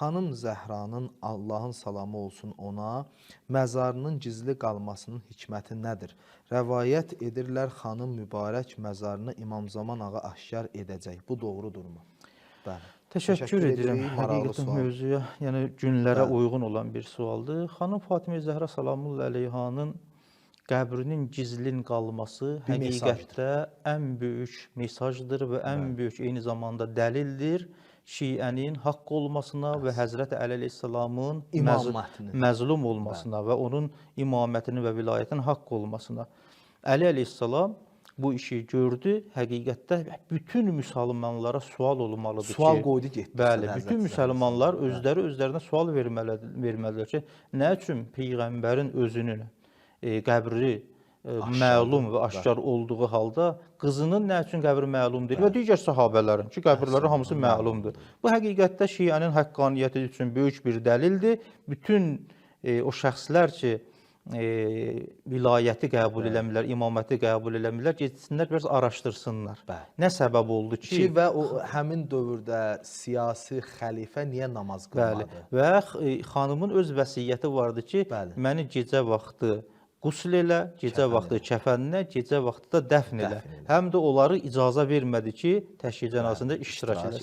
Xanım Zəhranın, Allahın salamı olsun ona, məzarının gizli qalmasının hikməti nədir? Rəvayət edirlər, xanım mübarək məzarını İmam Zaman ağa aşkar edəcək. Bu doğrudurmu? Bəli. Təşəkkür edirəm. Maraqlı Həqiqətən sual. mövzuya, yəni günlərə Bəli. uyğun olan bir sualdır. Xanım Fatimə Zəhra Salamullah əleyhanın qəbrinin gizlin qalması Bir həqiqətdə ən böyük mesajdır və ən böyük eyni zamanda dəlildir Şiənin haqq olmasına və Həzrət Əli əleyhissalamın məzlum olmasına və onun imamətinin və vilayətinin haqq olmasına. Əli əleyhissalam bu işi gördü. Həqiqətdə bütün müsəlmanlara sual olmalıdır ki, sual qoydu getdi. Bəli, bütün müsəlmanlar özlərinə sual verməlidir ki, nə üçün Peyğəmbərin özünün qəbri məlum və aşkar olduğu halda qızının nə üçün qəbri məlumdur və digər sahabələrin ki, qəbirləri hamısı məlumdur. Bu həqiqətdə Şiənin haqqaniyyəti üçün böyük bir dəlildir. Bütün o şəxslər ki, vilayəti qəbul eləmirlər, imaməti qəbul eləmirlər, getsinlər, biraz araşdırsınlar. Nə səbəb oldu ki, və o həmin dövrdə siyasi xəlifə niyə namaz qılmadı? Və xanımın öz vəsiyyəti vardı ki, məni gecə vaxtı qusl elə, gecə vaxtı kəfəninə, gecə vaxtı da dəfn elə. Həm də onları icazə vermədi ki, təşyiə cənazəsində iştirak eləsin.